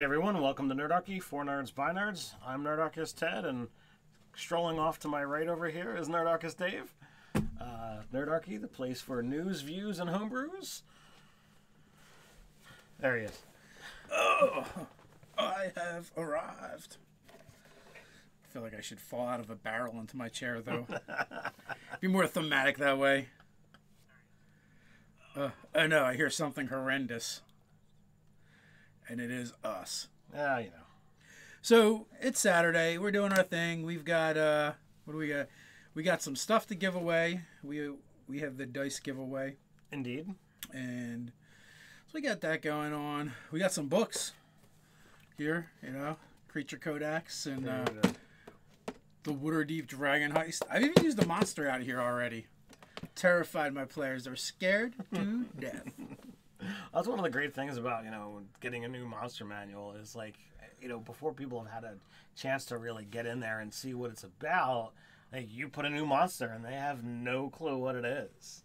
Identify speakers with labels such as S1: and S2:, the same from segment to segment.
S1: Hey everyone, welcome to Nerdarchy, for nerds by nerds. I'm Nerdarchist Ted, and strolling off to my right over here is Nerdarchist Dave. Nerdarchy, the place for news, views, and homebrews. There he is.
S2: Oh, I have arrived. I feel like I should fall out of a barrel into my chair, though. Be more thematic that way. I know, I hear something horrendous. And it is us.
S1: Yeah, you know.
S2: So, it's Saturday. We're doing our thing. We've got, what do we got? We got some stuff to give away. We have the dice giveaway.
S1: Indeed.
S2: And so we got that going on. We got some books here, you know. Creature Codex and the Waterdeep Dragon Heist. I've even used the monster out here already. Terrified my players. They're scared to death.
S1: That's one of the great things about, getting a new monster manual is like, before people have had a chance to really get in there and see what it's about, like, you put a new monster and they have no clue what it is.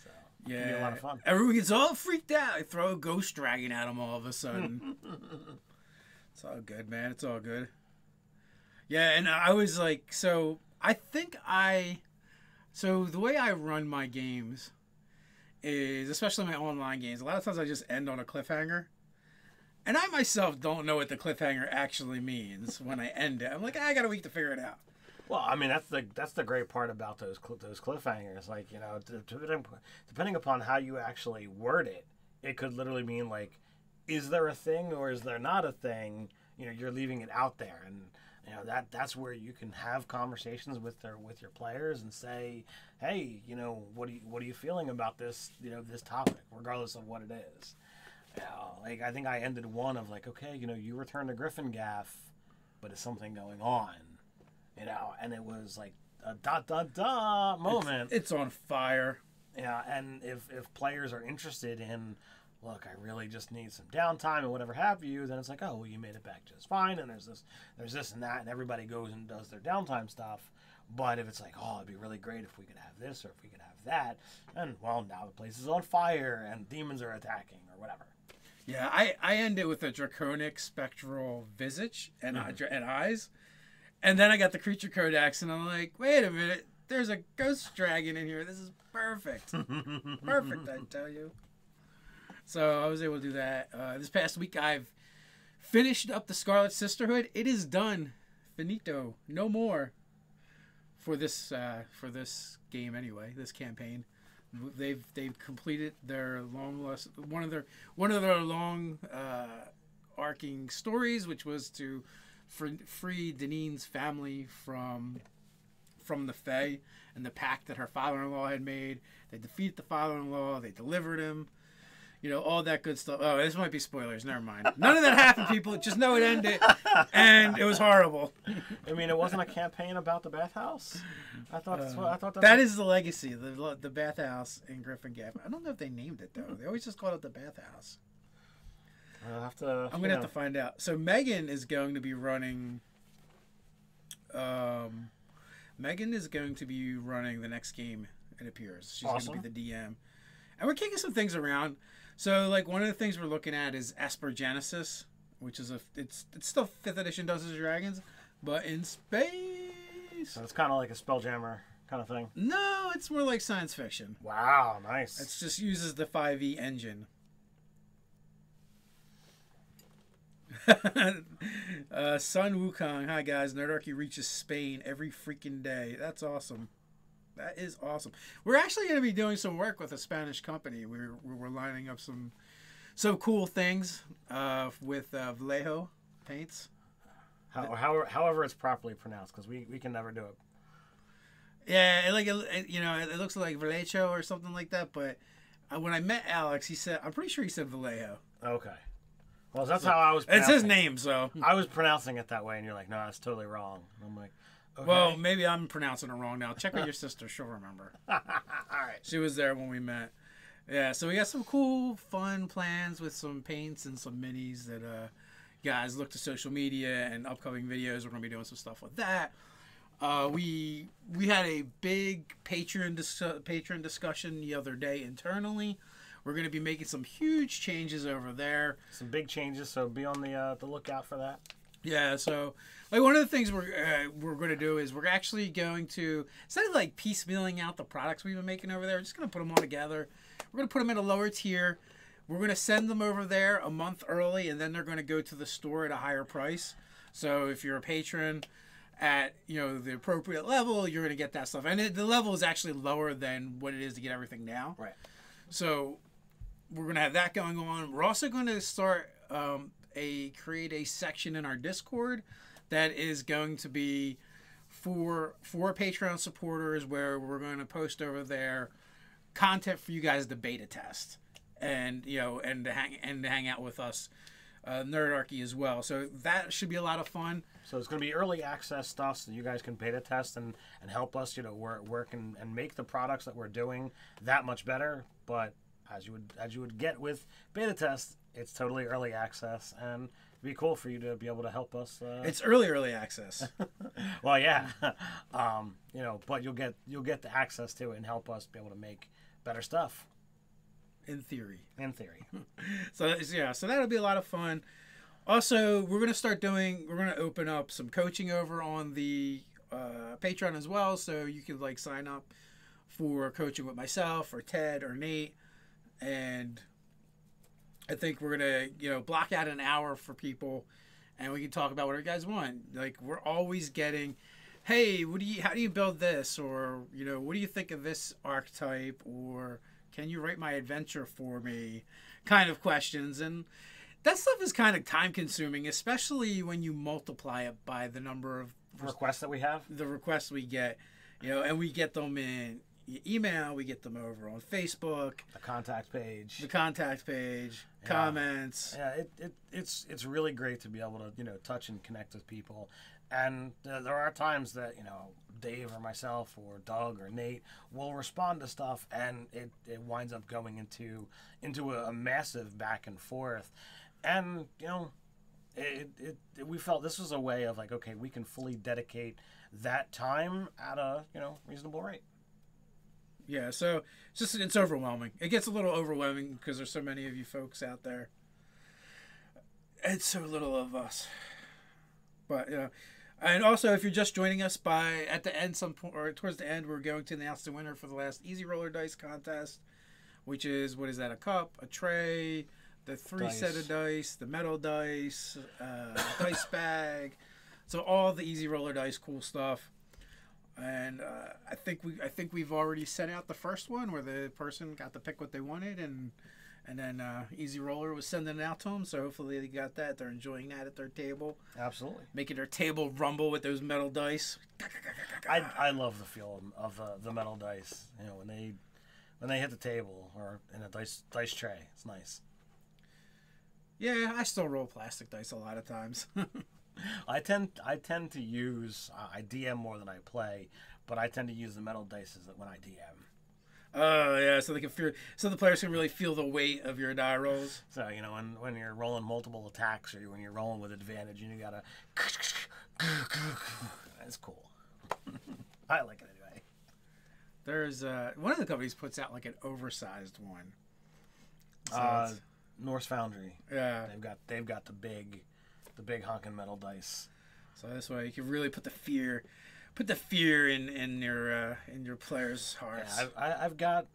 S1: So,
S2: yeah,
S1: it'll be a lot of fun.
S2: Everyone gets all freaked out. I throw a ghost dragon at them all of a sudden. It's all good, man. It's all good. Yeah, and I was like, so the way I run my games is, especially my online games, a lot of times I just end on a cliffhanger. And I myself don't know what the cliffhanger actually means when I end it. I'm like, I got a week to figure it out.
S1: Well, I mean, that's the great part about those cliffhangers. Like, depending upon how you actually word it, it could literally mean, like, is there a thing or is there not a thing? You're leaving it out there, and that's where you can have conversations with your players and say, hey, what are you feeling about this this topic, regardless of what it is. Like, I think I ended one of like, okay, you returned a Griffin gaff, but is something going on? And it was like a ... moment.
S2: It's on fire.
S1: Yeah, and if players are interested in, look, I really just need some downtime and whatever have you, then it's like, oh, well, you made it back just fine, and there's this and that, and everybody goes and does their downtime stuff. But if it's like, oh, it'd be really great if we could have this or if we could have that, and, well, now the place is on fire and demons are attacking or whatever.
S2: Yeah, I end it with a draconic spectral visage and eyes. And then I got the Creature Codex, and I'm like, wait a minute, there's a ghost dragon in here. This is perfect. Perfect, I tell you. So I was able to do that. This past week, I've finished up the Scarlet Sisterhood. It is done. Finito. No more for this game anyway. This campaign. They've completed their one of their long arcing stories, which was to free Danine's family from the Fae and the pact that her father-in-law had made. They defeated the father-in-law. They delivered him. All that good stuff. Oh, this might be spoilers. Never mind. None of that happened, people. Just know it ended, and it was horrible.
S1: I mean, it wasn't a campaign about the bathhouse. I thought
S2: that is the legacy. The bathhouse in Griffin Gap. I don't know if they named it though. They always just called it the bathhouse. I'm gonna have to find out. So Megan is going to be running. Megan is going to be running the next game. It appears she's
S1: awesome.
S2: Going to be the DM, and we're kicking some things around. So, like, one of the things we're looking at is Aspergenesis, which is it's still 5th edition Dungeons and Dragons, but in space.
S1: So it's kind of like a Spelljammer kind of thing.
S2: No, it's more like science fiction.
S1: Wow, nice.
S2: It just uses the 5e engine. Sun Wukong, hi guys. Nerdarchy reaches Spain every freaking day. That's awesome. That is awesome. We're actually going to be doing some work with a Spanish company. We're lining up some cool things with Vallejo paints.
S1: However it's properly pronounced, because we can never do it.
S2: Yeah, it looks like Vallejo or something like that. But when I met Alex, I'm pretty sure he said Vallejo.
S1: Okay. Well, that's how I was.
S2: It's his name, so
S1: I was pronouncing it that way, and you're like, no, that's totally wrong. And I'm like, okay.
S2: Well, maybe I'm pronouncing it wrong now. Check with your sister; she'll remember.
S1: All right.
S2: She was there when we met. Yeah, so we got some cool, fun plans with some paints and some minis that guys look to social media and upcoming videos. We're gonna be doing some stuff with that. We had a big Patreon discussion the other day internally, We're going to be making some huge changes over there.
S1: Some big changes, so be on the lookout for that.
S2: Yeah, so like one of the things we're going to do is we're actually going to, instead of like piecemealing out the products we've been making over there, we're just going to put them all together. We're going to put them in a lower tier. We're going to send them over there a month early, and then they're going to go to the store at a higher price. So if you're a patron at, you know, the appropriate level, you're going to get that stuff. And the level is actually lower than what it is to get everything now.
S1: Right.
S2: So we're going to have that going on. We're also going to start create a section in our Discord that is going to be for Patreon supporters, where we're going to post over there content for you guys to beta test, and you know, and to hang out with us, Nerdarchy as well. So that should be a lot of fun.
S1: So it's going to be early access stuff, so you guys can beta test and help us, you know, work and make the products that we're doing that much better. But as you would get with beta test, it's totally early access, and it'd be cool for you to be able to help us.
S2: It's early access.
S1: Well, yeah, you know, but you'll get the access to it and help us be able to make better stuff.
S2: In theory. So that'll be a lot of fun. Also, we're going to open up some coaching over on the Patreon as well, so you can like sign up for coaching with myself or Ted or Nate, and I think we're going to, you know, block out an hour for people, and we can talk about whatever you guys want. Like, we're always getting, hey, how do you build this? Or, you know, what do you think of this archetype? Or can you write my adventure for me? Kind of questions. And that stuff is kind of time consuming, especially when you multiply it by the number of
S1: requests that we have. The
S2: requests we get, you know, and we get them in email, we get them over on Facebook,
S1: the contact page,
S2: comments.
S1: Yeah, it's really great to be able to, you know, touch and connect with people. And there are times that, you know, Dave or myself or Doug or Nate will respond to stuff, and it winds up going into a massive back and forth. And, you know, we felt this was a way of like, okay, we can fully dedicate that time at a, you know, reasonable rate.
S2: Yeah, so it's overwhelming. It gets a little overwhelming because there's so many of you folks out there. It's so little of us. But, you know, and also if you're just joining us at the end, or towards the end, we're going to announce the winner for the last Easy Roller Dice contest, which is, what is that, a cup, a tray, the 3 set of dice, the metal dice, dice bag. So all the Easy Roller Dice cool stuff. And I think we've already sent out the first one where the person got to pick what they wanted, and then Easy Roller was sending it out to them. So hopefully they got that. They're enjoying that at their table.
S1: Absolutely,
S2: making their table rumble with those metal dice.
S1: I love the feel of the metal dice. You know, when they hit the table or in a dice tray, it's nice.
S2: Yeah, I still roll plastic dice a lot of times.
S1: I tend to use I DM more than I play, but I tend to use the metal dice when I DM.
S2: Oh yeah, so the players can really feel the weight of your die rolls.
S1: So, you know, when you're rolling multiple attacks, or when you're rolling with advantage, and you gotta, that's cool. I like it anyway.
S2: There's one of the companies puts out like an oversized one. So
S1: Norse Foundry.
S2: Yeah,
S1: they've got the big honking metal dice.
S2: So this way you can really put the fear in your players' hearts.
S1: Yeah, I've got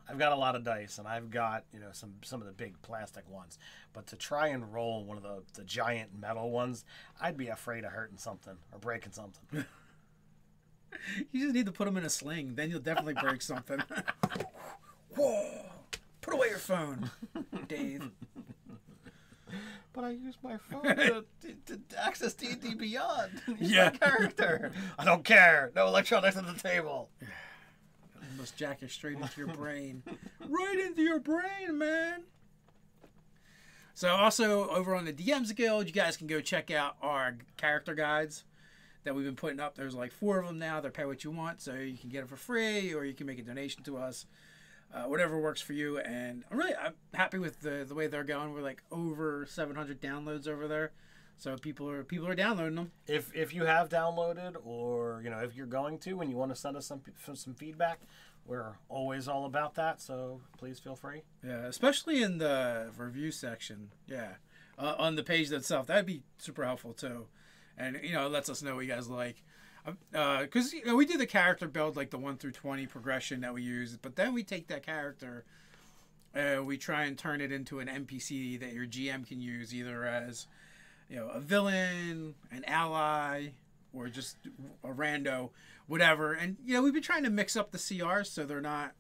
S1: a lot of dice, and I've got, you know, some of the big plastic ones. But to try and roll one of the giant metal ones, I'd be afraid of hurting something or breaking something.
S2: You just need to put them in a sling, then you'll definitely break something. Whoa! Put away your phone, Dave.
S1: But I use my phone to access D&D Beyond. Use
S2: my
S1: character. I don't care. No electronics at the table.
S2: You must jack it straight into your brain. Right into your brain, man. So also over on the DMs Guild, you guys can go check out our character guides that we've been putting up. There's like 4 of them now. They're pay what you want, so you can get them for free, or you can make a donation to us. Whatever works for you. And I'm happy with the way they're going. We're like over 700 downloads over there, so people are downloading them.
S1: If you have downloaded, or, you know, if you're going to and you want to send us some feedback, we're always all about that. So please feel free.
S2: Yeah, especially in the review section. Yeah, on the page itself, that'd be super helpful too, and it lets us know what you guys like. Because we do the character build, like the 1 through 20 progression that we use, but then we take that character, we try and turn it into an NPC that your GM can use either as a villain, an ally, or just a rando, whatever. And we've been trying to mix up the CRs so they're not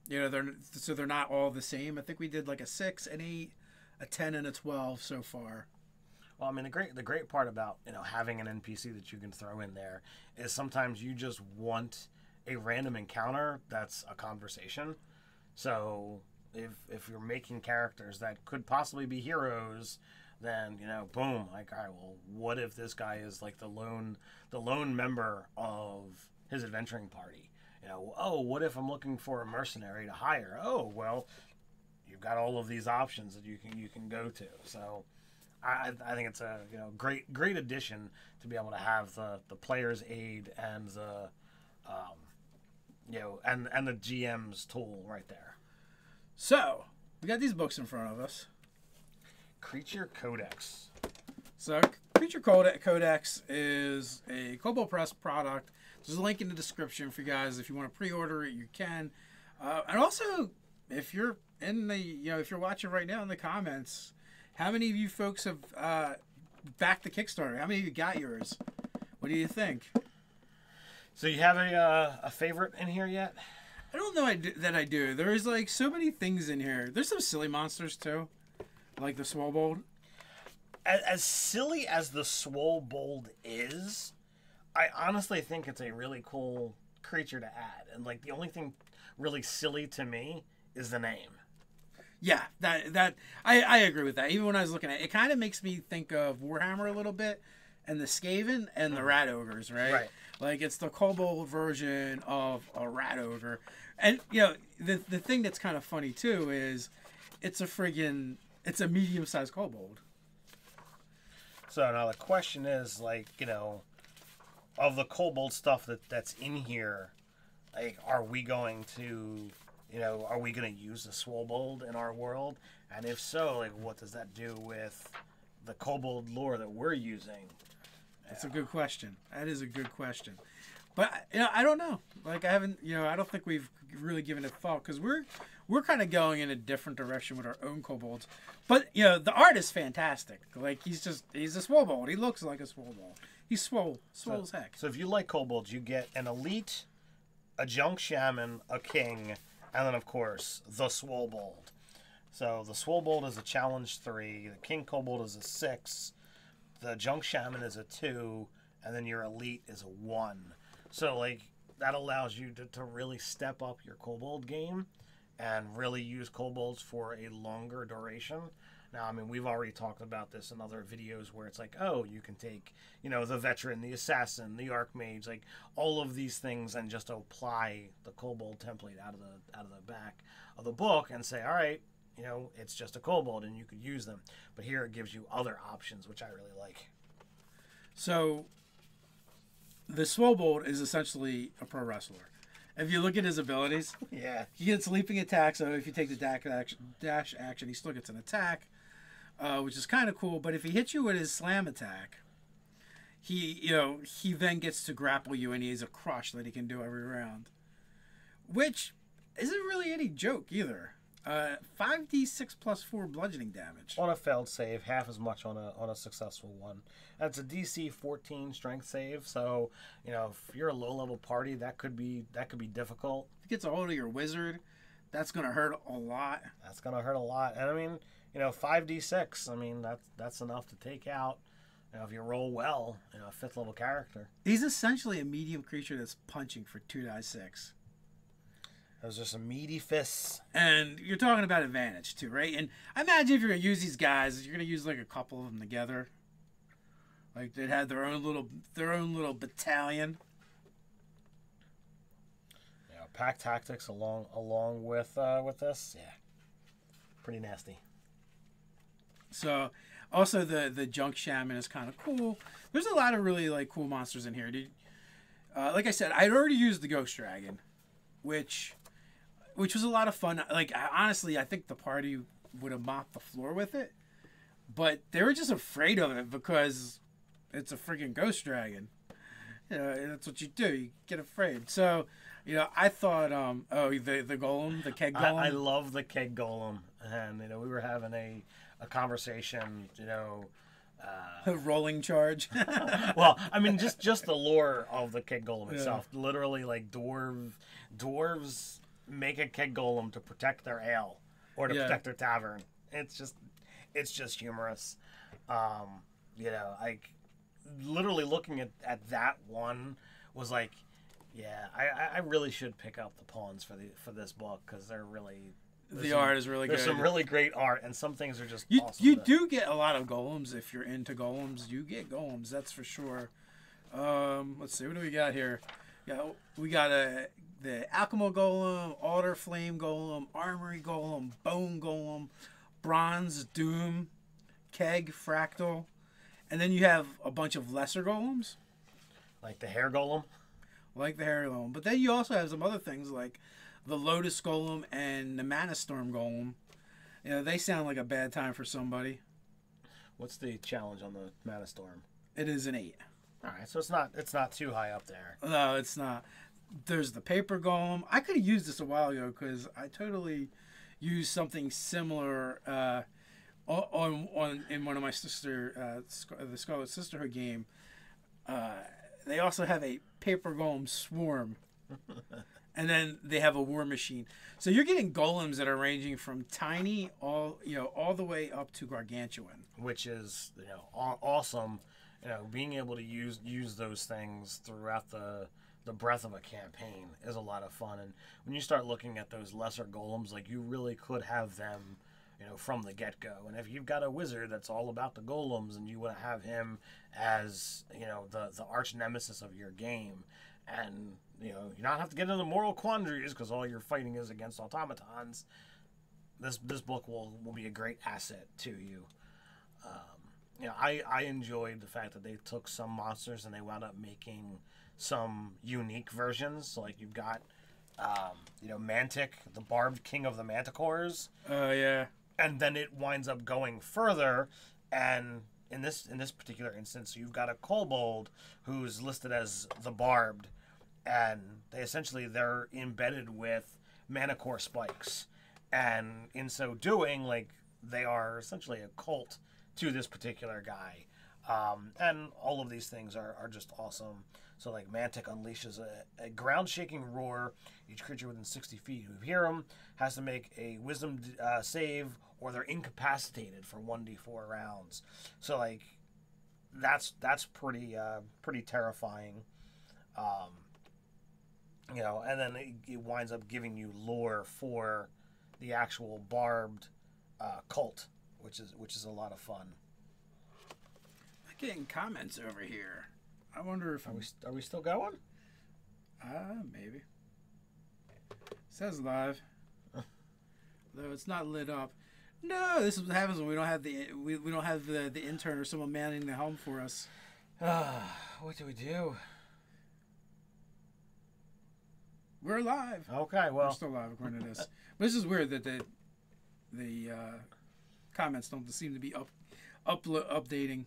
S2: they're not all the same. I think we did like a 6, an 8, a 10, and a 12 so far.
S1: Well, I mean, the great part about having an NPC that you can throw in there is sometimes you just want a random encounter that's a conversation. So if you're making characters that could possibly be heroes, then boom, like, all right, well, what if this guy is like the lone member of his adventuring party? Oh, what if I'm looking for a mercenary to hire? Oh, well, you've got all of these options that you can go to. So I think it's a great addition to be able to have the player's aid and the and the GM's tool right there.
S2: So we got these books in front of us.
S1: Creature Codex.
S2: So Creature Codex is a Kobold Press product. There's a link in the description for you guys. If you want to pre-order it, you can. And also, if you're if you're watching right now in the comments, how many of you folks have backed the Kickstarter? How many of you got yours? What do you think?
S1: So you have a favorite in here yet?
S2: I don't know that I do. There's like so many things in here. There's some silly monsters too, like the Kobold.
S1: As silly as the Kobold is, I honestly think it's a really cool creature to add. And like the only thing really silly to me is the name.
S2: Yeah, that I agree with that. Even when I was looking at it, it kind of makes me think of Warhammer a little bit, and the Skaven and the Rat Ogres, right? Right. Like it's the Kobold version of a Rat Ogre, and the thing that's kind of funny too is it's a medium-sized Kobold.
S1: So now the question is, like, of the Kobold stuff that's in here, like, are we going to use the Kobold in our world? And if so, like, what does that do with the Kobold lore that we're using?
S2: That's a good question. That is a good question. But I don't know. Like I haven't, I don't think we've really given it thought because we're kind of going in a different direction with our own Kobolds. But the art is fantastic. Like he's a Swobold. He looks like a Swobold. He's swole as heck.
S1: So if you like Kobolds, you get an elite, a junk shaman, a king, and then of course the Swobold. So the Swobold is a challenge 3. The king Kobold is a 6. The junk shaman is a 2, and then your elite is a 1. So like that allows you to really step up your Kobold game and really use Kobolds for a longer duration. Now, I mean, we've already talked about this in other videos where it's like, oh, you can take, the veteran, the assassin, the archmage, like all of these things, and just apply the Kobold template out of the back of the book and say, all right, it's just a Kobold and you could use them. But here it gives you other options, which I really like.
S2: So the Swobold is essentially a pro wrestler. If you look at his abilities,
S1: yeah,
S2: he gets leaping attack. So if you take the dash action, he still gets an attack, which is kind of cool. But if he hits you with his slam attack, he then gets to grapple you, and he has a crush that he can do every round, which isn't really any joke either. 5d6 plus 4 bludgeoning damage
S1: on a failed save, half as much on a successful one. That's a DC 14 strength save. So if you're a low level party, that could be difficult.
S2: If it gets a hold of your wizard, that's gonna hurt a lot.
S1: And I mean, 5d6. I mean, that's enough to take out. If you roll well, a 5th level character.
S2: He's essentially a medium creature that's punching for 2d6.
S1: Those are some meaty fists.
S2: And you're talking about advantage too, right? And I imagine if you're going to use these guys, you're going to use like a couple of them together. Like they'd have their own little battalion.
S1: Yeah, pack tactics along with this. Yeah. Pretty nasty.
S2: So also the junk shaman is kind of cool. There's a lot of really like cool monsters in here. Like I said, I'd already used the ghost dragon, which which was a lot of fun. Like, honestly, I think the party would have mopped the floor with it, but they were just afraid of it because it's a freaking ghost dragon. You know, that's what you do. You get afraid. So, you know, I thought, the golem, the keg golem.
S1: I love the keg golem, and you know, we were having a conversation. You know,
S2: rolling charge.
S1: well, I mean, just the lore of the keg golem itself. Literally, like dwarves make a keg golem to protect their ale or to protect their tavern. It's just humorous. You know, like literally looking at that one was like, yeah, I really should pick up the pawns for this book because they're really.
S2: The art is really good.
S1: There's some really great art, and some things are just awesome.
S2: You do get a lot of golems if you're into golems. You get golems, that's for sure. Let's see, what do we got here? Yeah, we got the Alchemo Golem, Altar Flame Golem, Armory Golem, Bone Golem, Bronze Doom, Keg Fractal, and then you have a bunch of lesser golems,
S1: like the Hair Golem.
S2: But then you also have some other things like the Lotus Golem and the Mana Storm Golem. You know, they sound like a bad time for somebody.
S1: What's the challenge on the Mana Storm?
S2: It is an 8.
S1: All right, so it's not too high up there.
S2: No, it's not. There's the Paper Golem. I could have used this a while ago because I totally used something similar in one of my the Scarlet Sisterhood game. They also have a Paper Golem Swarm. And then they have a war machine. So you're getting golems that are ranging from tiny all the way up to gargantuan,
S1: which is, you know, awesome. You know, being able to use those things throughout the breadth of a campaign is a lot of fun. And when you start looking at those lesser golems, like, you really could have them, you know, from the get-go. And if you've got a wizard that's all about the golems and you want to have him as, you know, the arch nemesis of your game, and you know, you don't have to get into moral quandaries because all you're fighting is against automatons. This book will be a great asset to you. You know, I enjoyed the fact that they took some monsters and they wound up making some unique versions. So, like, you've got, you know, Mantic, the barbed king of the manticores.
S2: Oh yeah.
S1: And then it winds up going further, and in this particular instance, you've got a kobold who's listed as the barbed. And they're embedded with manicore spikes, and in so doing, like, they are essentially a cult to this particular guy. And all of these things are just awesome. So, like, Mantic unleashes a ground-shaking roar. Each creature within 60 feet who hear him has to make a wisdom save, or they're incapacitated for 1d4 rounds. So, like, that's pretty terrifying. You know, and then it winds up giving you lore for the actual barbed cult, which is a lot of fun.
S2: I'm getting comments over here. I wonder if
S1: are we still going?
S2: Maybe. It says live, though it's not lit up. No, this is what happens when we don't have the intern or someone manning the helm for us.
S1: What do we do?
S2: We're live.
S1: Okay, well,
S2: we're still live according to this. But this is weird that the comments don't seem to be updating.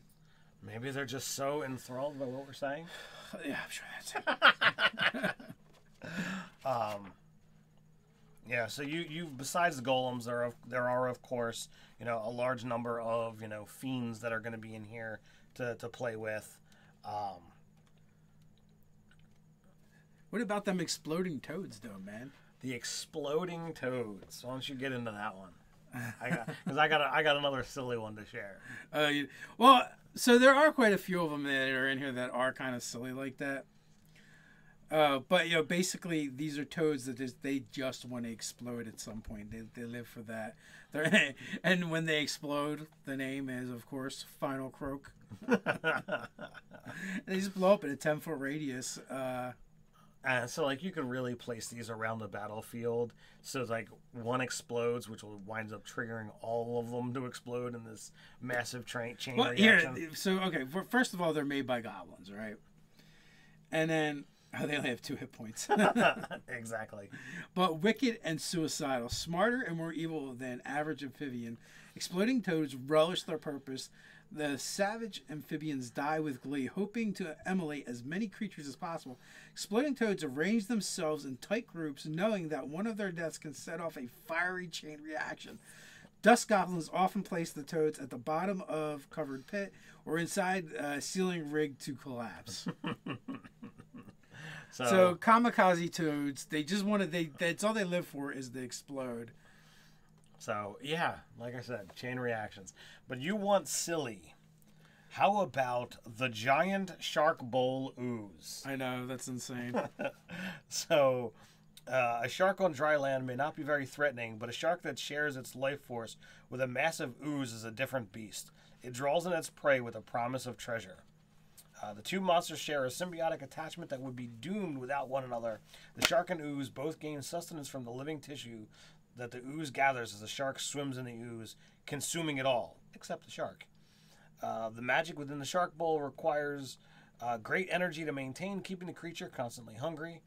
S1: Maybe they're just so enthralled by what we're saying.
S2: Yeah, I'm sure that's it.
S1: Yeah. So you besides the golems, there are of course, you know, a large number of, you know, fiends that are going to be in here to play with.
S2: What about them exploding toads, though, man?
S1: The exploding toads. Why don't you get into that one? I got another silly one to share.
S2: Well, so there are quite a few of them that are in here that are kind of silly like that. But, you know, basically these are toads that they just want to explode at some point. They live for that. And when they explode, the name is, of course, Final Croak. They just blow up at a 10-foot radius.
S1: So, like, you could really place these around the battlefield. So, like, one explodes, which winds up triggering all of them to explode in this massive chain reaction.
S2: Here, so, okay, first of all, they're made by goblins, right? And then Oh, they only have 2 hit points.
S1: Exactly.
S2: But wicked and suicidal, smarter and more evil than average amphibian. Exploding toads relish their purpose. The savage amphibians die with glee, hoping to immolate as many creatures as possible. Exploding toads arrange themselves in tight groups, knowing that one of their deaths can set off a fiery chain reaction. Dust goblins often place the toads at the bottom of covered pit or inside a ceiling rigged to collapse. So kamikaze toads, they just want to, that's all they live for is to explode.
S1: So, yeah, like I said, chain reactions. But you want silly. How about the giant shark bowl ooze?
S2: I know, that's insane.
S1: So, a shark on dry land may not be very threatening, but a shark that shares its life force with a massive ooze is a different beast. It draws in its prey with a promise of treasure. The two monsters share a symbiotic attachment that would be doomed without one another. The shark and ooze both gain sustenance from the living tissue that the ooze gathers as the shark swims in the ooze, consuming it all, except the shark. The magic within the shark bowl requires great energy to maintain, keeping the creature constantly hungry.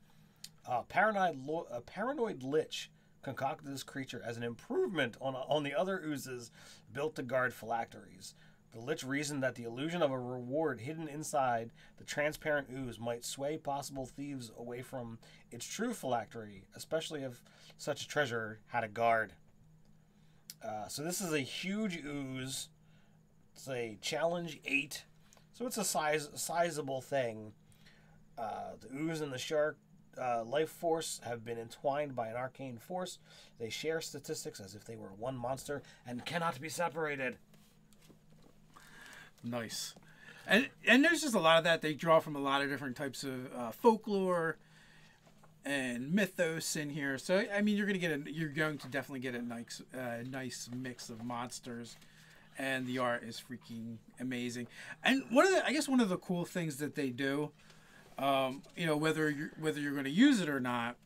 S1: A paranoid lich concocted this creature as an improvement on the other oozes built to guard phylacteries. The lich reasoned that the illusion of a reward hidden inside the transparent ooze might sway possible thieves away from its true phylactery, especially if such a treasure had a guard. So this is a huge ooze. It's a challenge 8. So it's a sizable thing. The ooze and the shark life force have been entwined by an arcane force. They share statistics as if they were one monster and cannot be separated.
S2: Nice. And there's just a lot of that. They draw from a lot of different types of folklore and mythos in here. So I mean, you're going to definitely get a nice mix of monsters, and the art is freaking amazing. And one of the cool things that they do, whether you're going to use it or not,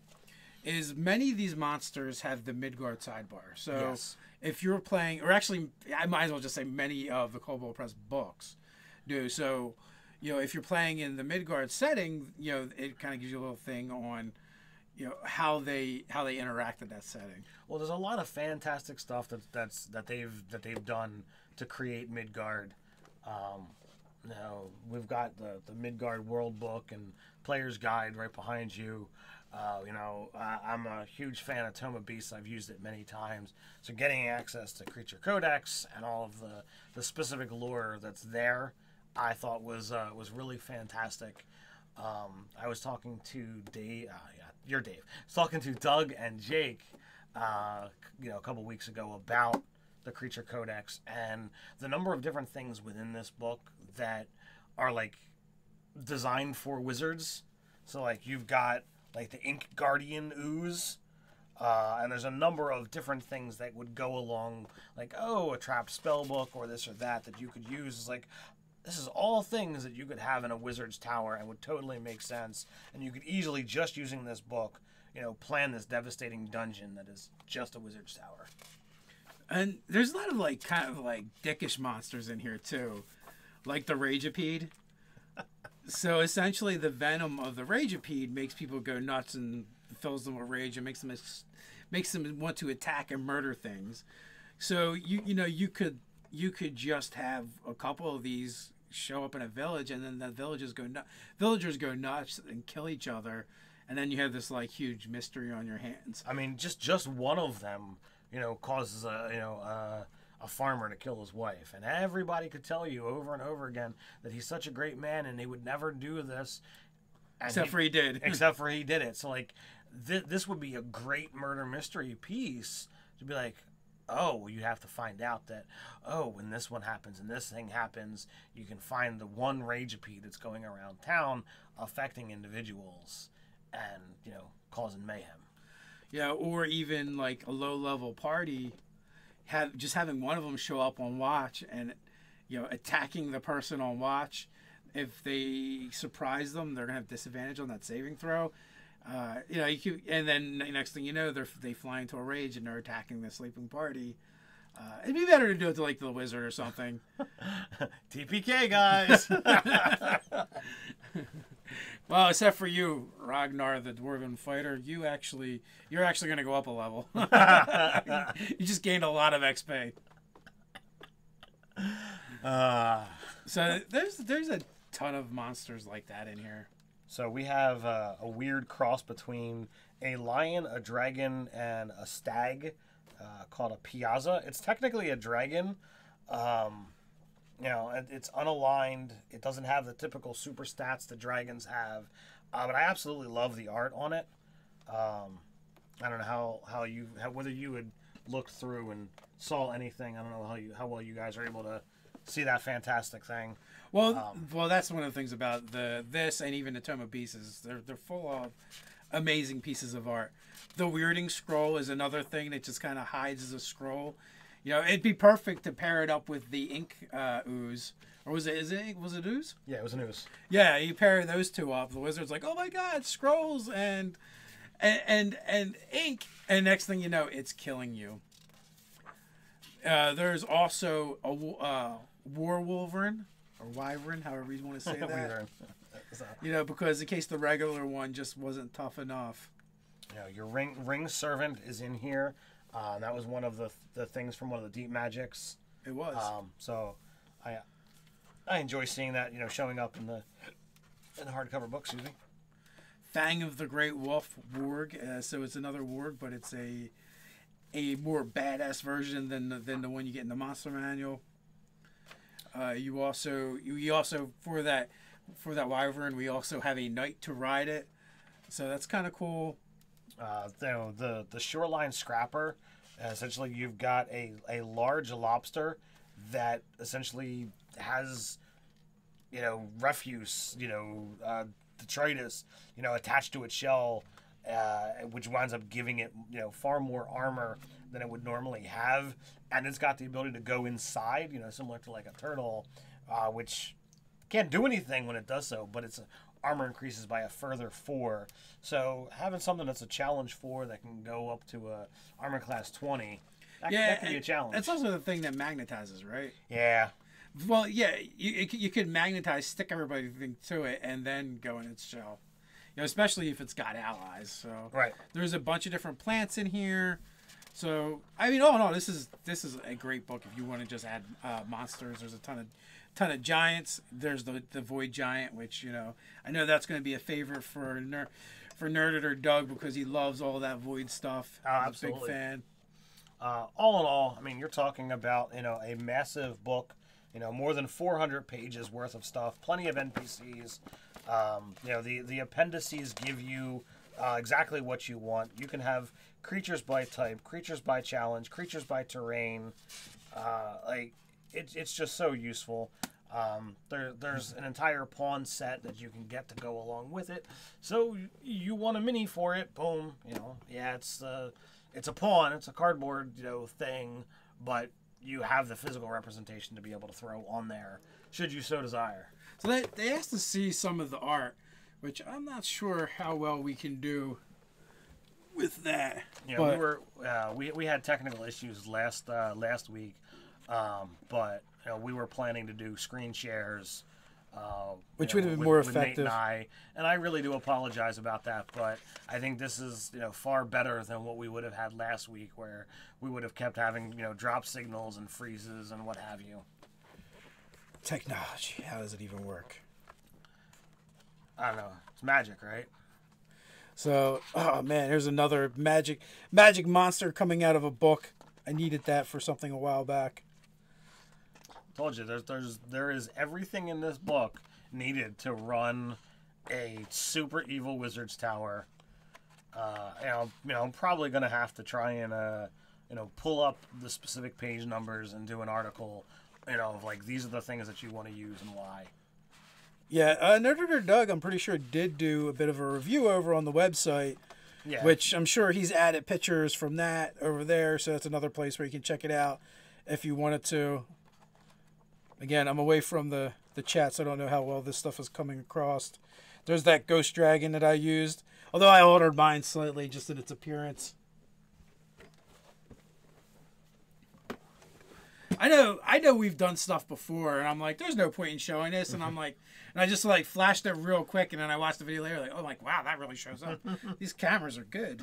S2: is many of these monsters have the Midgard sidebar. So yes. If you're playing, or actually, I might as well just say many of the Kobold Press books do. So, if you're playing in the Midgard setting, it kind of gives you a little thing on, how they interact in that setting.
S1: Well, there's a lot of fantastic stuff that they've done to create Midgard. We've got the Midgard World Book and Player's Guide right behind you. I'm a huge fan of Tome of Beasts. I've used it many times. So getting access to Creature Codex and all of the specific lore that's there, I thought was really fantastic. I was talking to Dave. You're Dave. I was talking to Doug and Jake, a couple weeks ago about the Creature Codex and the number of different things within this book that are like designed for wizards. So like you've got like the Ink Guardian ooze, and there's a number of different things that would go along, like a trapped spell book or this or that you could use. It's like, this is all things that you could have in a wizard's tower and would totally make sense, and you could easily, just using this book, plan this devastating dungeon that is just a wizard's tower.
S2: And there's a lot of kind of dickish monsters in here too, like the Rageapede. So essentially, the venom of the Rageapede makes people go nuts and fills them with rage and makes them want to attack and murder things. So you could just have a couple of these show up in a village, and then the villagers go nuts and kill each other, and then you have this huge mystery on your hands.
S1: I mean, just one of them, causes a farmer to kill his wife, and everybody could tell you over and over again that he's such a great man and he would never do this,
S2: except for he did
S1: it. So this would be a great murder mystery piece to be like, you have to find out that when this one happens and this thing happens, you can find the one Rageapede that's going around town affecting individuals and causing mayhem.
S2: Yeah, or even a low-level party, having one of them show up on watch and attacking the person on watch. If they surprise them, they're gonna have disadvantage on that saving throw. And then next thing you know, they fly into a rage and they're attacking the sleeping party. It'd be better to do it to the wizard or something.
S1: TPK, guys.
S2: Well, except for you, Ragnar, the dwarven fighter, you're actually going to go up a level. You just gained a lot of XP. So there's a ton of monsters like that in here.
S1: So we have a weird cross between a lion, a dragon, and a stag called a piazza. It's technically a dragon. You know, it's unaligned. It doesn't have the typical super stats that dragons have. But I absolutely love the art on it. I don't know whether you had looked through and saw anything. I don't know how well you guys are able to see that fantastic thing.
S2: Well, that's one of the things about this and even the Tome of Pieces. They're full of amazing pieces of art. The weirding scroll is another thing that just kind of hides as a scroll. You know, it'd be perfect to pair it up with the ink ooze. Or was it ooze?
S1: Yeah, it was an ooze.
S2: Yeah, you pair those two up. The wizard's like, oh my god, scrolls and ink. And next thing you know, it's killing you. There's also a war wyvern, or wyvern, however you want to say that. You know, because in case the regular one just wasn't tough enough.
S1: You know, your ring servant is in here. That was one of the things from one of the Deep Magics.
S2: It was.
S1: So I enjoy seeing that, you know, showing up in the hardcover book. Excuse me.
S2: Fang of the Great Wolf warg. So it's another warg, but it's a more badass version than the one you get in the Monster Manual. You also for that wyvern, we also have a knight to ride it. So that's kind of cool. You know, the Shoreline Scrapper, essentially you've got a large lobster that essentially has, you know, refuse, you know, detritus, you know, attached to its shell, which winds up giving it, you know, far more armor than it would normally have. And it's got the ability to go inside, you know, similar to like a turtle, which can't do anything when it does so, but its armor increases by a further 4. So having something that's a challenge 4 that can go up to a armor class 20, that can be a challenge. It's also the thing that magnetizes, right?
S1: Yeah.
S2: Well, yeah, you could magnetize, stick everybody to it, and then go in its shell. You know, especially if it's got allies. So
S1: right.
S2: There's a bunch of different plants in here. So I mean, no, this is a great book if you want to just add monsters. There's a ton of giants. There's the Void Giant, which, you know, I know that's going to be a favorite for Nerdator Doug because he loves all that Void stuff.
S1: Oh, absolutely.
S2: He's a big fan.
S1: All in all, I mean, you're talking about, you know, a massive book, you know, more than 400 pages worth of stuff, plenty of NPCs. You know, the appendices give you exactly what you want. You can have creatures by type, creatures by challenge, creatures by terrain. Like, it's just so useful. There's an entire pawn set that you can get to go along with it. So you want a mini for it, boom. You know, yeah, it's a pawn, it's a cardboard, you know, thing, but you have the physical representation to be able to throw on there, should you so desire.
S2: So they asked to see some of the art, which I'm not sure how well we can do with that.
S1: Yeah, but we had technical issues last week, but you know, we were planning to do screen shares,
S2: which would have been more effective.
S1: And I really do apologize about that, but I think this is, you know, far better than what we would have had last week, where we would have kept having, you know, drop signals and freezes and what have you.
S2: Technology, how does it even work?
S1: I don't know. It's magic, right?
S2: So, oh man, here's another magic monster coming out of a book. I needed that for something a while back.
S1: Told you, there is everything in this book needed to run a super evil wizard's tower. I'm probably gonna have to try and pull up the specific page numbers and do an article, you know, of like, these are the things that you want to use and why.
S2: Yeah, Nerdator Doug, I'm pretty sure, did do a bit of a review over on the website,
S1: yeah,
S2: which I'm sure he's added pictures from that over there, so that's another place where you can check it out if you wanted to. Again, I'm away from the chat, so I don't know how well this stuff is coming across. There's that ghost dragon that I used, although I altered mine slightly just in its appearance. I know we've done stuff before, and I'm like, there's no point in showing this, and I'm like, and I just like flashed it real quick, and then I watched the video later, like, oh, like wow, that really shows up. These cameras are good.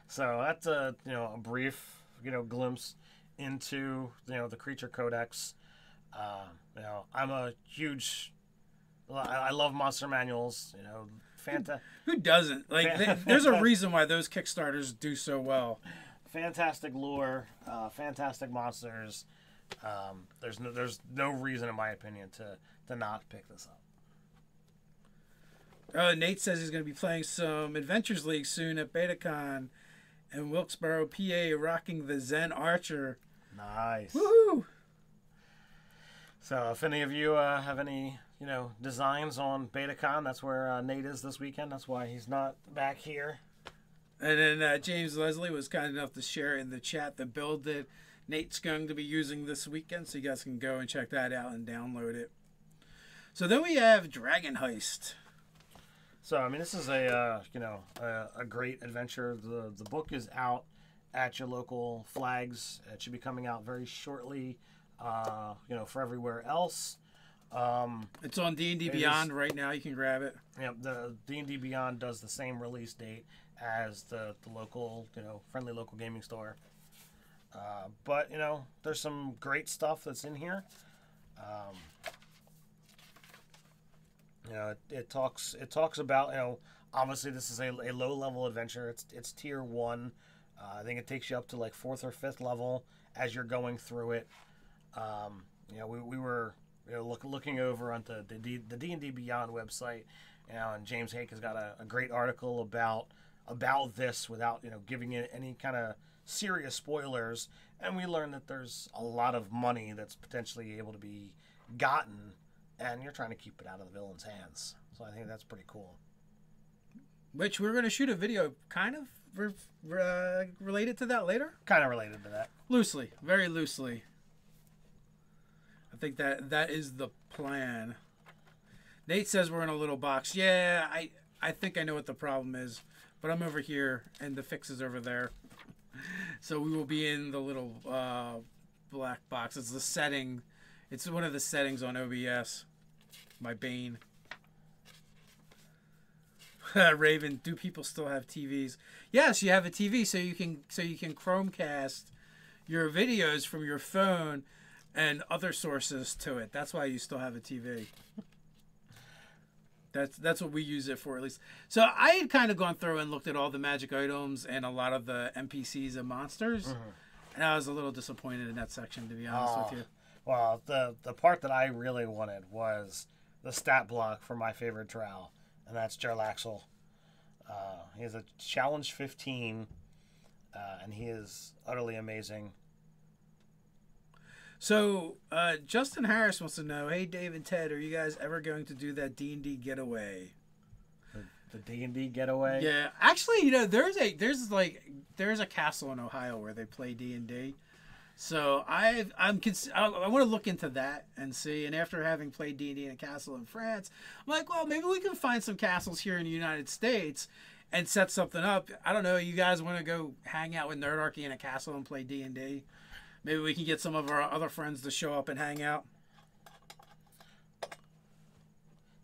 S1: So that's a a brief glimpse into the Creature Codex. I'm a huge. I love monster manuals.
S2: Who doesn't? Like, there's a reason why those Kickstarters do so well.
S1: Fantastic lore, fantastic monsters. There's no reason, in my opinion, to not pick this up.
S2: Nate says he's going to be playing some Adventures League soon at BetaCon in Wilkesboro, PA, rocking the Zen Archer.
S1: Nice.
S2: Woohoo!
S1: So if any of you have any designs on BetaCon, that's where Nate is this weekend. That's why he's not back here.
S2: And then James Leslie was kind enough to share in the chat the build that Nate's going to be using this weekend, so you guys can go and check that out and download it. So then we have Dragon Heist.
S1: So I mean, this is a great adventure. The book is out at your local flags. It should be coming out very shortly. For everywhere else.
S2: It's on D&D Beyond right now. You can grab it.
S1: Yeah, the D&D Beyond does the same release date as the local, friendly local gaming store. But there's some great stuff that's in here. It talks about obviously this is a low level adventure. It's tier 1. I think it takes you up to like 4th or 5th level as you're going through it. We were looking over on the D&D Beyond website, and James Hake has got a great article about this without giving it any kind of serious spoilers, and we learned that there's a lot of money that's potentially able to be gotten, and you're trying to keep it out of the villain's hands. So I think that's pretty cool.
S2: Which we're going to shoot a video kind of related to that later.
S1: Kind of related to that.
S2: Loosely, very loosely. I think that is the plan. Nate says we're in a little box. Yeah, I think I know what the problem is, but I'm over here and the fix is over there. So we will be in the little black box. It's the setting. It's one of the settings on OBS. My bane. Raven, do people still have TVs? Yes, you have a TV, so you can Chromecast your videos from your phone and other sources to it. That's why you still have a TV. That's what we use it for, at least. So I had kind of gone through and looked at all the magic items and a lot of the NPCs and monsters, and I was a little disappointed in that section, to be honest with you.
S1: Well, the part that I really wanted was the stat block for my favorite drow, and that's Jarlaxle. He has a challenge 15, and he is utterly amazing.
S2: So, Justin Harris wants to know, hey, Dave and Ted, are you guys ever going to do that D&D getaway?
S1: The D&D getaway?
S2: Yeah. Actually, there's a castle in Ohio where they play D&D. So, I want to look into that and see. And after having played D&D in a castle in France, I'm like, well, maybe we can find some castles here in the United States and set something up. I don't know. You guys want to go hang out with Nerdarchy in a castle and play D&D? Maybe we can get some of our other friends to show up and hang out.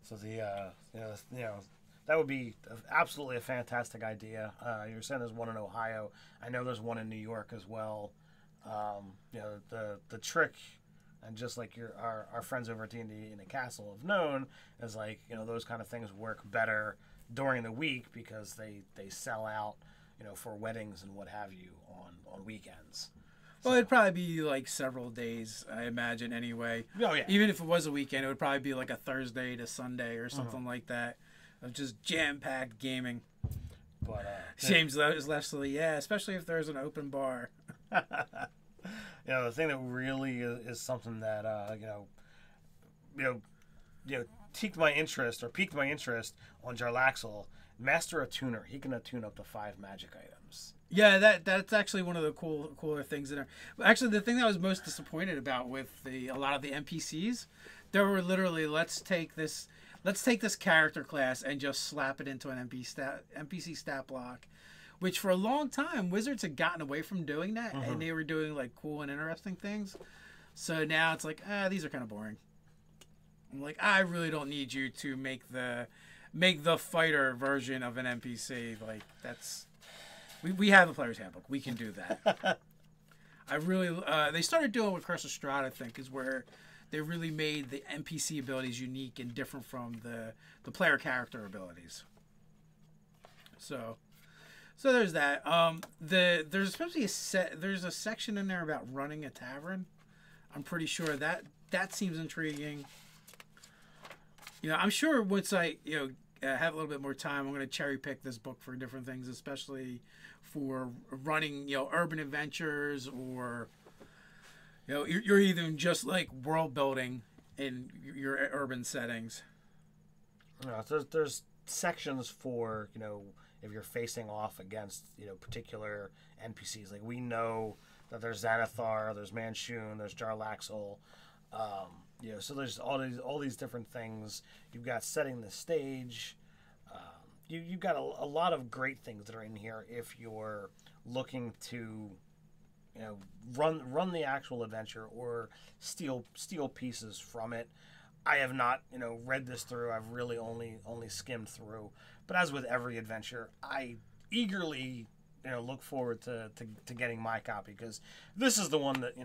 S1: So that would be absolutely a fantastic idea. You're saying there's one in Ohio. I know there's one in New York as well. The trick, and just like our friends over at D&D in a Castle have known, is like those kind of things work better during the week because they sell out for weddings and what have you on weekends.
S2: Well, it'd probably be like several days, I imagine, anyway.
S1: Oh, yeah.
S2: Even if it was a weekend, it would probably be like a Thursday to Sunday or something like that, of just jam-packed gaming.
S1: But
S2: James Leslie, yeah, especially if there's an open bar.
S1: The thing that really is something that piqued my interest on Jarlaxle. Master Attuner, he can attune up to 5 magic items.
S2: Yeah, that's actually one of the cooler things in there. Actually, the thing that I was most disappointed about with a lot of the NPCs, they were literally, let's take this character class and just slap it into an NPC stat block which for a long time Wizards had gotten away from doing that, and they were doing like cool and interesting things. So now it's like, these are kind of boring. I'm like, I really don't need you to make the fighter version of an NPC. Like, that's we have a player's handbook. We can do that. I really they started doing what Curse of Strahd, I think, is where they really made the NPC abilities unique and different from the player character abilities. So there's that. There's supposed to be there's a section in there about running a tavern. I'm pretty sure that seems intriguing. You know, I'm sure once I have a little bit more time, I'm going to cherry pick this book for different things, especially for running urban adventures, or you're even just like world building in your urban settings.
S1: So there's sections for if you're facing off against particular NPCs. Like, we know that there's Xanathar, there's Manchun, there's Jarlaxle. So there's all these different things. You've got setting the stage. You've got a lot of great things that are in here if you're looking to run the actual adventure or steal pieces from it. I have not read this through. I've really only skimmed through. But as with every adventure, I eagerly look forward to getting my copy, because this is the one that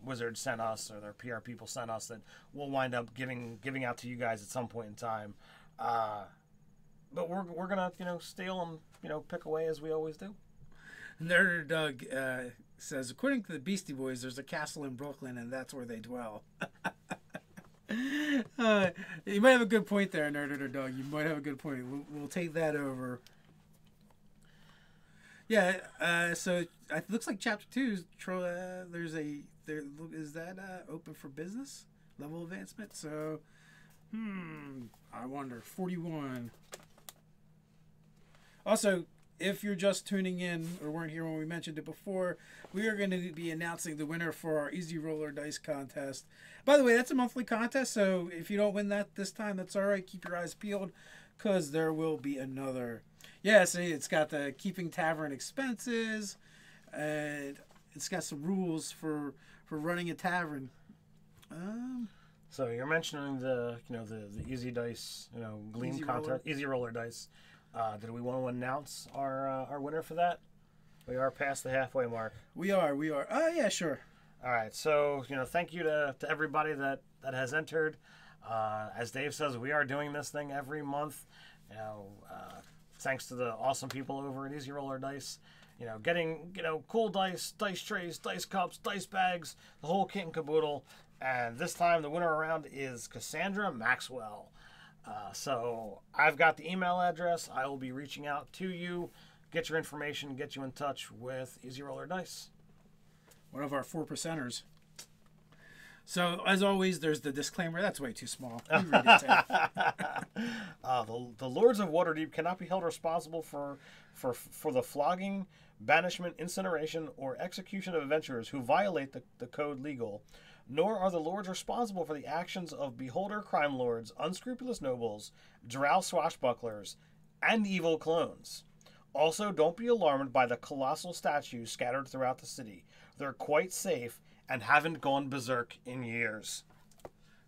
S1: Wizards sent us, or their PR people sent us, that we'll wind up giving out to you guys at some point in time. But we're gonna steal and pick away as we always do.
S2: Nerder Doug says, according to the Beastie Boys, there's a castle in Brooklyn, and that's where they dwell. You might have a good point there, Nerder Doug. You might have a good point. We'll take that over. Yeah, so it looks like Chapter 2 is that open for business level advancement. So, I wonder. 41. Also, if you're just tuning in or weren't here when we mentioned it before, we are going to be announcing the winner for our Easy Roller Dice contest. By the way, that's a monthly contest, so if you don't win that this time, that's all right. Keep your eyes peeled, because there will be another. Yeah, see, it's got the keeping tavern expenses, and it's got some rules for running a tavern.
S1: So you're mentioning the Easy Dice, Gleam contest, Easy Roller Dice. Did we want to announce our winner for that? We are past the halfway mark.
S2: We are. Oh, yeah, sure.
S1: All right. So, thank you to everybody that has entered. As Dave says, we are doing this thing every month. Thanks to the awesome people over at Easy Roller Dice. Getting, cool dice trays, dice cups, dice bags, the whole kit and caboodle. And this time the winner around is Cassandra Maxwell. So I've got the email address. I will be reaching out to you, get your information, get you in touch with Easy Roller Dice.
S2: One of our 4%ers. So, as always, there's the disclaimer. That's way too small. Read it,
S1: the Lords of Waterdeep cannot be held responsible for the flogging, banishment, incineration, or execution of adventurers who violate the code legal, nor are the lords responsible for the actions of beholder crime lords, unscrupulous nobles, drow swashbucklers, and evil clones. Also, don't be alarmed by the colossal statues scattered throughout the city. They're quite safe and haven't gone berserk in years.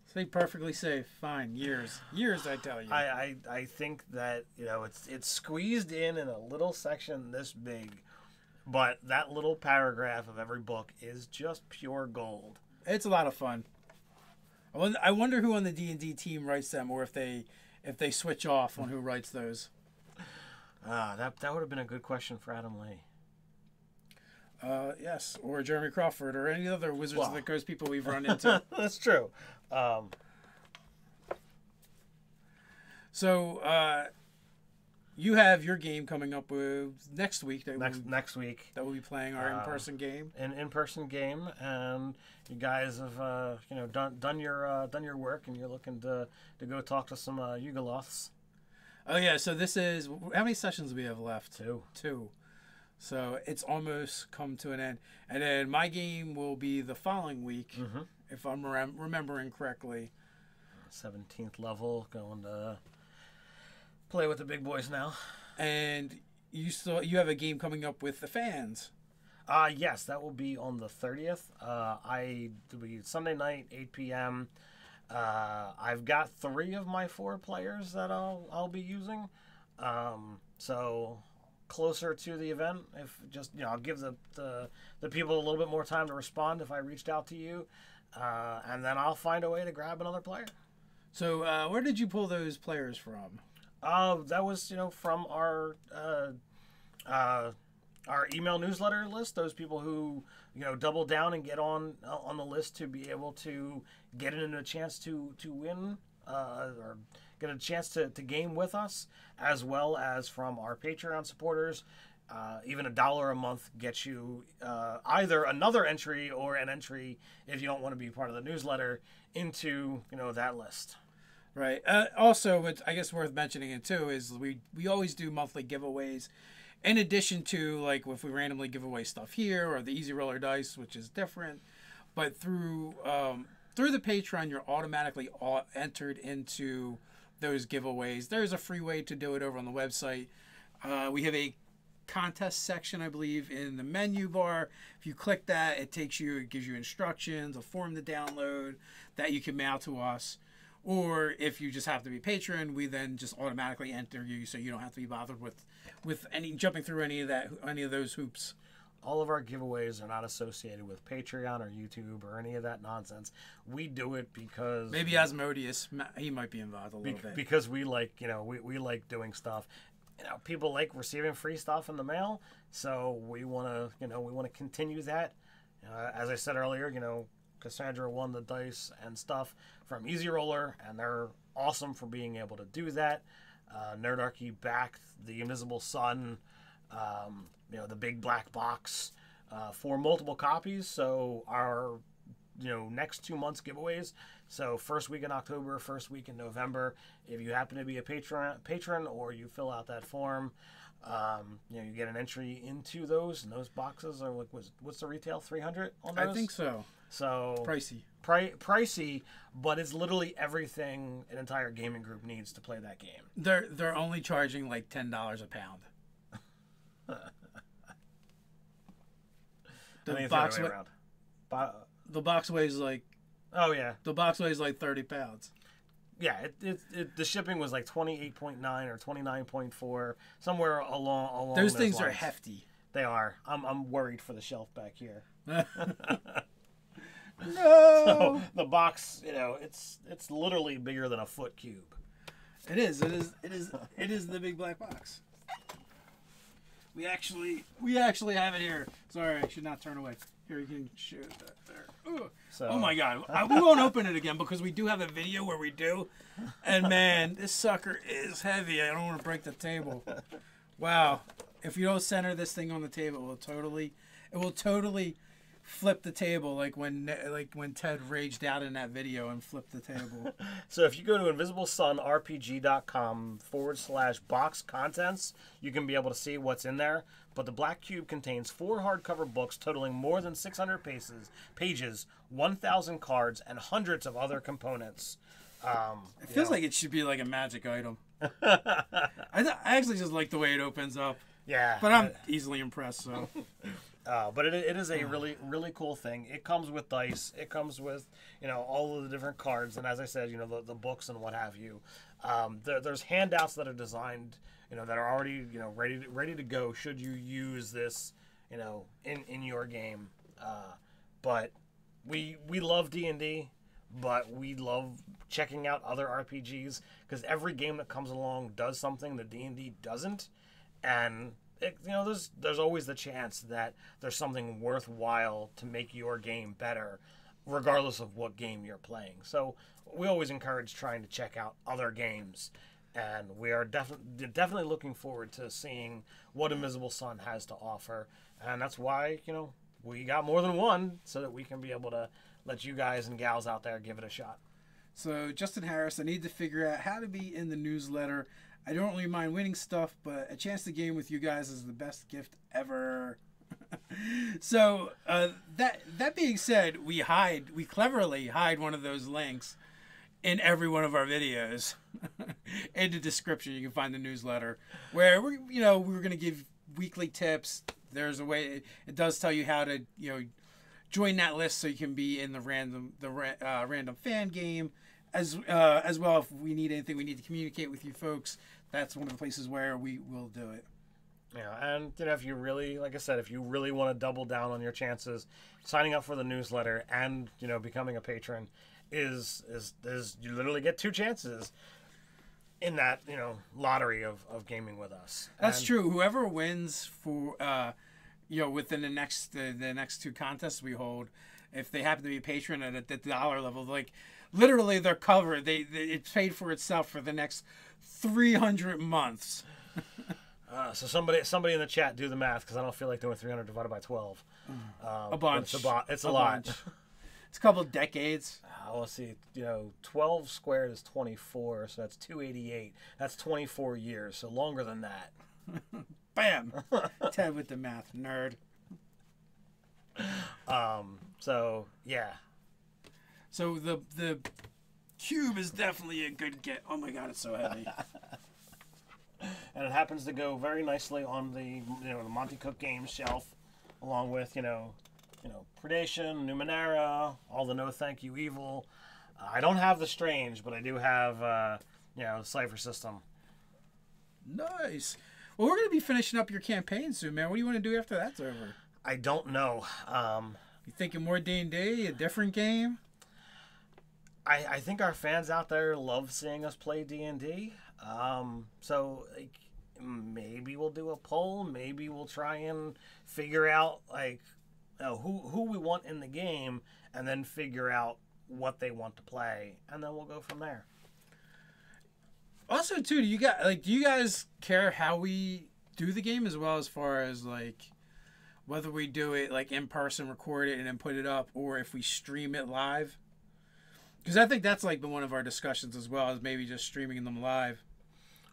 S2: Stay perfectly safe. Fine. Years, I tell you.
S1: I think that it's squeezed in a little section this big, but that little paragraph of every book is just pure gold.
S2: It's a lot of fun. I wonder who on the D&D team writes them, or if they switch off on who writes those.
S1: That would have been a good question for Adam Lee.
S2: Yes, or Jeremy Crawford, or any other Wizards of the Coast people we've run into.
S1: That's true.
S2: So, you have your game coming up next week.
S1: Next week.
S2: That we'll be playing our in-person game.
S1: An in-person game, and you guys have done your work, and you're looking to go talk to some Yugoloths.
S2: Oh yeah, so this is, how many sessions do we have left?
S1: Two.
S2: So it's almost come to an end. And then my game will be the following week, if I'm remembering correctly.
S1: 17th level, going to play with the big boys now.
S2: And you have a game coming up with the fans.
S1: Yes, that will be on the 30th. It'll be Sunday night, 8 p.m. I've got 3 of my 4 players that I'll be using. So closer to the event, if just I'll give the people a little bit more time to respond if I reached out to you, and then I'll find a way to grab another player.
S2: So where did you pull those players from?
S1: That was from our email newsletter list. Those people who double down and get on the list to be able to get into a chance to win or get a chance to game with us, as well as from our Patreon supporters. Even $1 a month gets you either another entry or an entry if you don't want to be part of the newsletter into that list.
S2: Right. Also, what's I guess worth mentioning it too is we always do monthly giveaways. In addition to like if we randomly give away stuff here or the Easy Roller Dice, which is different, but through the Patreon, you're automatically entered into those giveaways. There's a free way to do it over on the website. We have a contest section, I believe, in the menu bar. If you click that, it gives you instructions, a form to download that you can mail to us. Or if you just have to be a patron, we then just automatically enter you, so you don't have to be bothered with jumping through any of those hoops.
S1: All of our giveaways are not associated with Patreon or YouTube or any of that nonsense. We do it because
S2: maybe Asmodeus, he might be involved a little bit
S1: because we like we like doing stuff. People like receiving free stuff in the mail, so we want to continue that. As I said earlier, Cassandra won the dice and stuff from Easy Roller, and they're awesome for being able to do that. Nerdarchy backed the Invisible Sun, the big black box for multiple copies. So our next 2 months giveaways. So first week in October, first week in November. If you happen to be a patron or you fill out that form, you get an entry into those, and those boxes are like, what's the retail? 300 on those?
S2: I think so.
S1: So
S2: pricey.
S1: Pricey, but it's literally everything an entire gaming group needs to play that game.
S2: They're only charging like $10 a pound. The box weighs like.
S1: Oh yeah.
S2: The box weighs like 30 pounds.
S1: Yeah, the shipping was like 28.9 or 29.4, somewhere along
S2: those things
S1: lines.
S2: Are hefty.
S1: They are. I'm worried for the shelf back here.
S2: No.
S1: So the box, it's literally bigger than a foot cube.
S2: It is the big black box. We actually have it here. Sorry, I should not turn away. Here, you can show that there. Ooh. So, oh my God, we won't open it again because we do have a video where we do. And man, this sucker is heavy. I don't want to break the table. Wow. If you don't center this thing on the table, it will totally flip the table like when Ted raged out in that video and flipped the table.
S1: So if you go to invisiblesunrpg.com/box contents, you can be able to see what's in there. But the Black Cube contains 4 hardcover books totaling more than 600 pages, 1,000 cards, and hundreds of other components.
S2: It feels like it should be like a magic item. I actually just like the way it opens up.
S1: Yeah.
S2: But I'm easily impressed, so.
S1: But it is a really, really cool thing. It comes with dice. It comes with, all of the different cards. And as I said, the books and what have you. There's handouts that are designed, that are already, ready to go should you use this, in your game. But we love D&D, but we love checking out other RPGs because every game that comes along does something that D&D doesn't. And there's always the chance that there's something worthwhile to make your game better, regardless of what game you're playing. So we always encourage trying to check out other games, and we are definitely looking forward to seeing what Invisible Sun has to offer. And that's why we got more than one, so that we can be able to let you guys and gals out there give it a shot.
S2: So Justin Harris, I need to figure out how to be in the newsletter. I don't really mind winning stuff, but a chance to game with you guys is the best gift ever. So that being said, we cleverly hide one of those links in every one of our videos. In the description, you can find the newsletter where we're going to give weekly tips. There's a way. It does tell you how to join that list so you can be in the random fan game as well. If we need anything, we need to communicate with you folks. That's one of the places where we will do it.
S1: Yeah, and if you really, like I said, if you really want to double down on your chances, signing up for the newsletter and becoming a patron is you literally get 2 chances in that lottery of gaming with us.
S2: That's true. Whoever wins for within the next 2 contests we hold, if they happen to be a patron at the dollar level, like literally they're covered. It's paid for itself for the next 300 months.
S1: So somebody in the chat do the math, because I don't feel like doing 300 divided by 12.
S2: A bunch.
S1: It's a lot.
S2: It's a couple of decades.
S1: Let's see. 12 squared is 24, so that's 288. That's 24 years, so longer than that.
S2: Bam. Ted with the math, nerd.
S1: So yeah.
S2: So the cube is definitely a good get. Oh my god, it's so heavy.
S1: And it happens to go very nicely on the the Monty Cook Games shelf, along with Predation, Numenera, all the No Thank You Evil. I don't have the Strange, but I do have the Cypher System.
S2: Nice. Well, we're gonna be finishing up your campaign soon, man. What do you want to do after that's over?
S1: I don't know.
S2: You thinking more D&D, a different game?
S1: I think our fans out there love seeing us play D&D. So maybe we'll do a poll. Maybe we'll try and figure out who we want in the game, and then figure out what they want to play, and then we'll go from there.
S2: Also, too, do you guys care how we do the game, as well as far as whether we do it in person, record it, and then put it up, or if we stream it live? Because I think that's been one of our discussions as well, as maybe just streaming them live.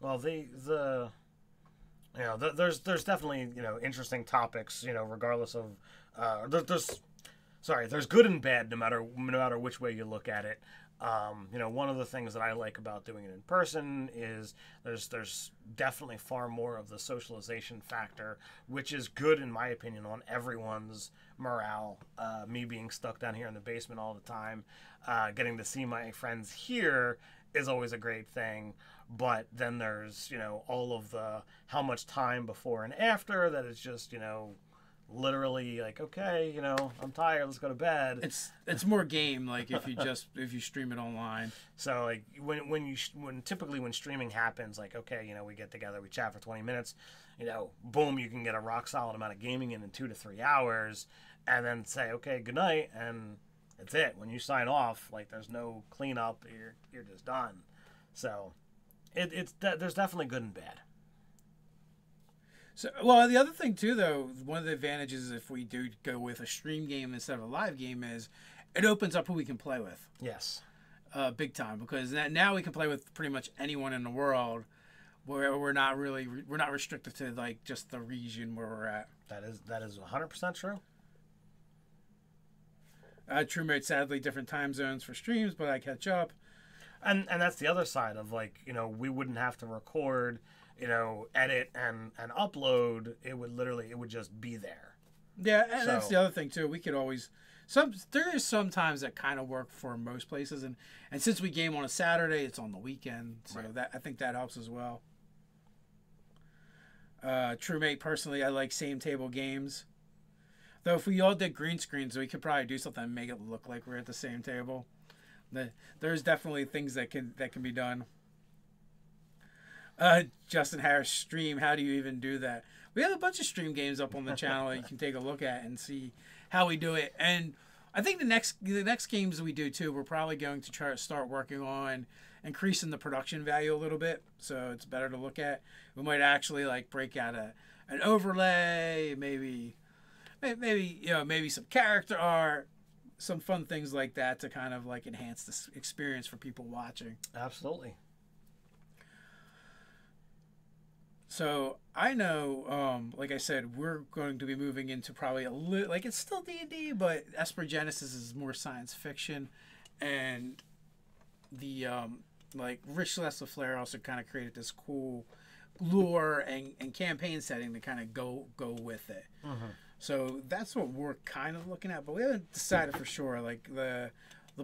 S1: Well, there's definitely interesting topics, regardless of there's good and bad no matter which way you look at it. One of the things that I like about doing it in person is there's definitely far more of the socialization factor, which is good in my opinion on everyone's morale. Me being stuck down here in the basement all the time, getting to see my friends here is always a great thing. But then there's all of the how much time before and after that is just literally okay, I'm tired, let's go to bed.
S2: It's more game if you stream it online.
S1: So when typically when streaming happens, okay, we get together, we chat for 20 minutes, boom, you can get a rock solid amount of gaming in 2 to 3 hours, and then say okay, good night, and that's it. When you sign off, there's no cleanup, you're just done. So there's definitely good and bad.
S2: So, well, the other thing too, though, one of the advantages if we do go with a stream game instead of a live game is it opens up who we can play with.
S1: Yes.
S2: Big time, because now we can play with pretty much anyone in the world, where we're not restricted to just the region where we're at.
S1: That is 100% true.
S2: True mate, sadly, different time zones for streams, but I catch up.
S1: And that's the other side of we wouldn't have to record, edit and upload. It would just be there.
S2: Yeah, and that's the other thing too. We could always there is some times that kind of work for most places, and since we game on a Saturday, it's on the weekend, so right. That I think that helps as well. True mate, personally, I like same table games. Though if we all did green screens, we could probably do something and make it look like we're at the same table. There's definitely things that can be done. Justin Harris stream. How do you even do that? We have a bunch of stream games up on the channel that you can take a look at and see how we do it. And I think the next games we do too, we're probably going to try to start working on increasing the production value a little bit, so it's better to look at. We might actually break out an overlay, maybe some character art. Some fun things like that to kind of enhance this experience for people watching.
S1: Absolutely.
S2: So I know, like I said, we're going to be moving into probably it's still D&D, but Esper Genesis is more science fiction, and the like Rich Celeste Flair also kind of created this cool lore and campaign setting to kind of go with it. So that's what we're kind of looking at, but we haven't decided for sure. Like the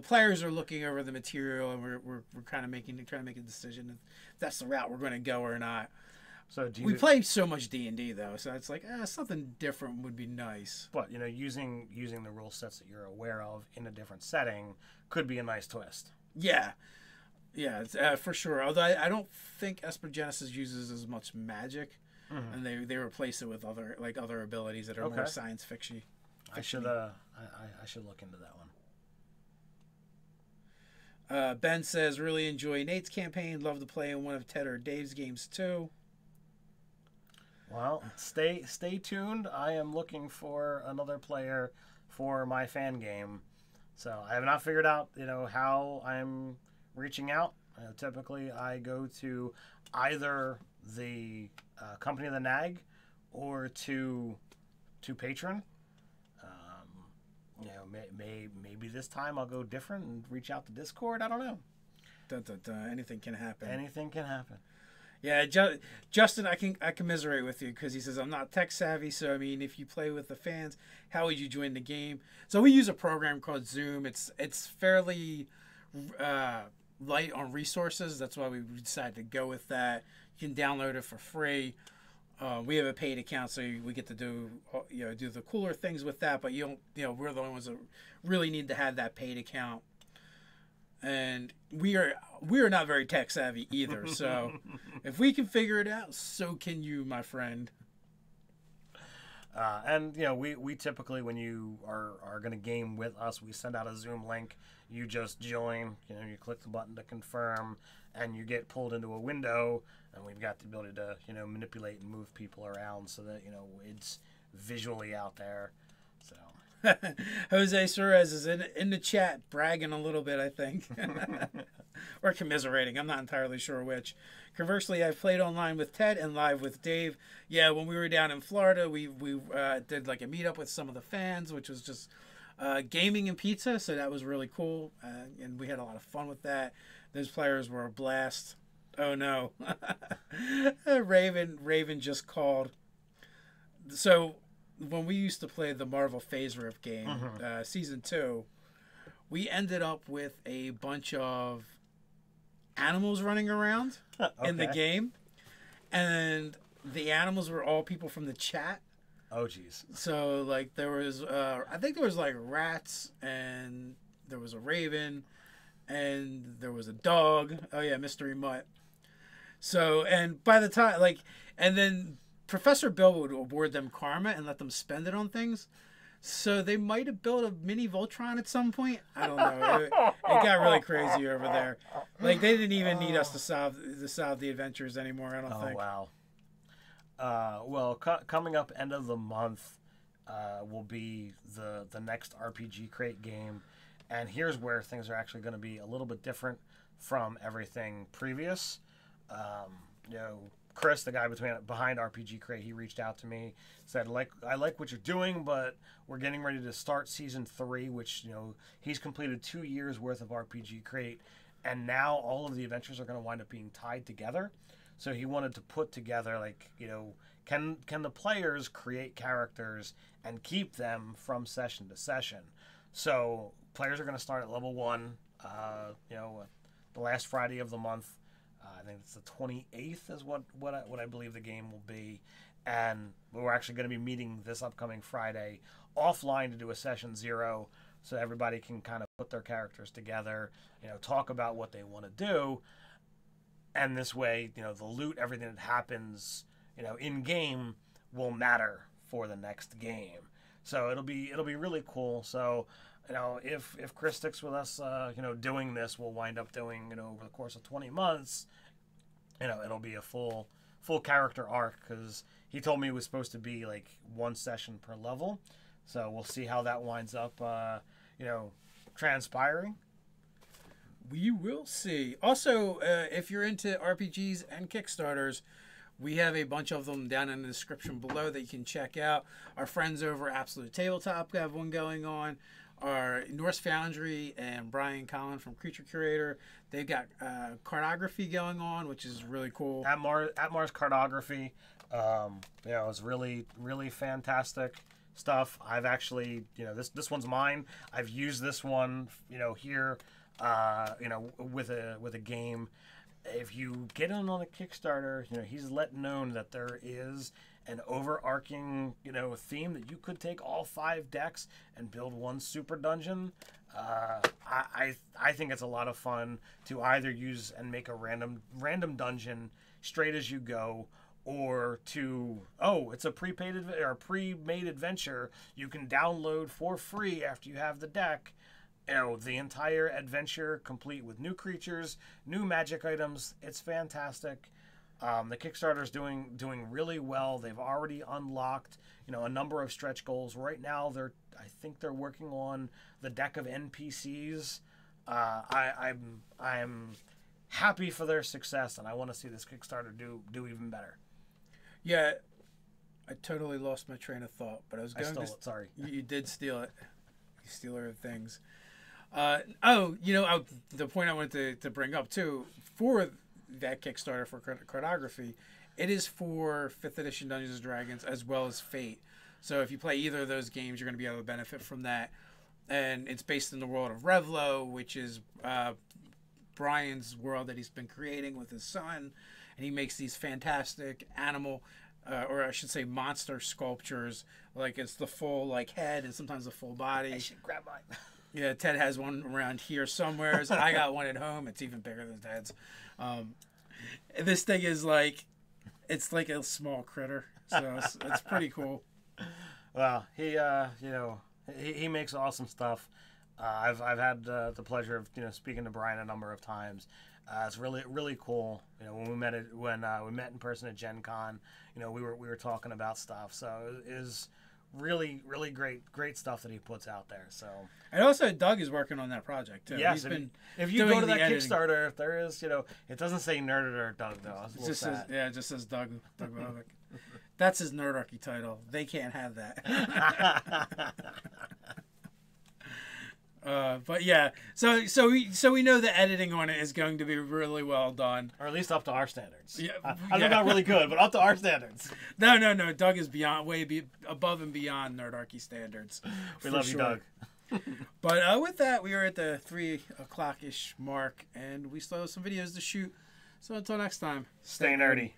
S2: players are looking over the material, and we're kind of trying to make a decision if that's the route we're going to go or not.
S1: So
S2: we play so much D&D though, so it's like something different would be nice.
S1: But using the rule sets that you're aware of in a different setting could be a nice twist.
S2: Yeah, it's, for sure. Although I don't think Esper Genesis uses as much magic, and they replace it with other abilities that are more science fiction.
S1: I should look into that one.
S2: Ben says, really enjoy Nate's campaign. Love to play in one of Ted or Dave's games too.
S1: Well, stay tuned. I am looking for another player for my fan game. So I have not figured out, how I'm reaching out. Typically, I go to either the Company of the Nag or to Patron. Maybe this time I'll go different and reach out to Discord. I don't know.
S2: Anything can happen.
S1: Anything can happen.
S2: Yeah, Justin, I commiserate with you because he says I'm not tech savvy. So I mean, if you play with the fans, how would you join the game? So we use a program called Zoom. It's fairly light on resources. That's why we decided to go with that. You can download it for free. We have a paid account, so we get to do the cooler things with that. But you don't, we're the only ones that really need to have that paid account. And we are not very tech savvy either. So if we can figure it out, so can you, my friend.
S1: And we typically, when you are going to game with us, we send out a Zoom link. You just join. You click the button to confirm, and you get pulled into a window. And we've got the ability to manipulate and move people around so that it's visually out there. So.
S2: Jose Suarez is in the chat bragging a little bit, I think. Or commiserating. I'm not entirely sure which. Conversely, I've played online with Ted and live with Dave. Yeah, when we were down in Florida, we did like a meetup with some of the fans, which was just gaming and pizza. So that was really cool. And we had a lot of fun with that. Those players were a blast. Oh, no. Raven just called. So when we used to play the Marvel Phase Rip game, Season 2, we ended up with a bunch of animals running around in the game. And the animals were all people from the chat.
S1: Oh, jeez.
S2: So, like, there was, I think there was, like, rats, and there was a raven, and there was a dog. Oh, yeah, Mystery Mutt. So, and by the time, like, and then Professor Bill would award them karma and let them spend it on things. So they might have built a mini Voltron at some point. I don't know. It got really crazy over there. Like, they didn't even need us to solve the adventures anymore, I don't think.
S1: Oh, wow. Well, coming up end of the month will be the next RPG Crate game. And here's where things are actually going to be a little bit different from everything previous. Chris, the guy behind RPG Crate, he reached out to me, said, I like what you're doing, but we're getting ready to start Season 3, which, he's completed 2 years worth of RPG Crate, and now all of the adventures are going to wind up being tied together. So he wanted to put together, can the players create characters and keep them from session to session? So players are going to start at level 1, the last Friday of the month. I think it's the 28th is what I believe the game will be. And we're actually going to be meeting this upcoming Friday offline to do a session 0 so everybody can kind of put their characters together, talk about what they want to do. And this way, the loot, everything that happens, in game will matter for the next game. So it'll be really cool. So, if Chris sticks with us, doing this, we'll wind up doing, over the course of 20 months, it'll be a full character arc, because he told me it was supposed to be like 1 session per level. So we'll see how that winds up, transpiring.
S2: We will see. Also, if you're into RPGs and Kickstarters, we have a bunch of them down in the description below that you can check out. Our friends over at Absolute Tabletop have one going on. are Norse Foundry and Brian Collin from Creature Curator. They've got cartography going on, which is really cool.
S1: At Mars Cartography, it's really, really fantastic stuff. I've actually, this one's mine. I've used this one, here, with a game. If you get in on a Kickstarter, he's let known that there is an overarching, theme that you could take all 5 decks and build one super dungeon. I think it's a lot of fun to either use and make a random dungeon straight as you go, or to, it's a pre-made adventure you can download for free after you have the deck. The entire adventure complete with new creatures, new magic items. It's fantastic. The Kickstarter's doing really well. They've already unlocked, a number of stretch goals. Right now, I think they're working on the deck of NPCs. I'm happy for their success, and I want to see this Kickstarter do even better.
S2: Yeah, I totally lost my train of thought, but I was going to...
S1: I stole it, sorry.
S2: You did steal it. You stealer of things. The point I wanted to bring up too, for that Kickstarter for cartography, it is for 5th edition Dungeons and Dragons as well as Fate. So if you play either of those games, you're going to be able to benefit from that. And it's based in the world of Revlo, which is Brian's world that he's been creating with his son, and he makes these fantastic animal, or I should say monster sculptures. Like it's the full head and sometimes the full body.
S1: I should grab mine.
S2: Yeah, Ted has one around here somewhere. I got one at home. It's even bigger than Ted's. This thing is it's like a small critter, so it's pretty cool.
S1: Well, he makes awesome stuff. I've had the pleasure of speaking to Brian a number of times. It's really, really cool. When we met in person at Gen Con, we were talking about stuff. So it is really, really great stuff that he puts out there. So, and
S2: also Doug is working on that project too.
S1: Yes, if you go to that Kickstarter, there is, it doesn't say Nerded or Doug though.
S2: It just says Doug Bovic. That's his Nerdarchy title. They can't have that. But yeah, so we know the editing on it is going to be really well done,
S1: or at least up to our standards.
S2: Yeah,
S1: I know not really good, but up to our standards.
S2: No. Doug is above and beyond Nerdarchy standards.
S1: We love you, Doug.
S2: But with that, we are at the 3 o'clock-ish mark, and we still have some videos to shoot. So until next time,
S1: stay nerdy.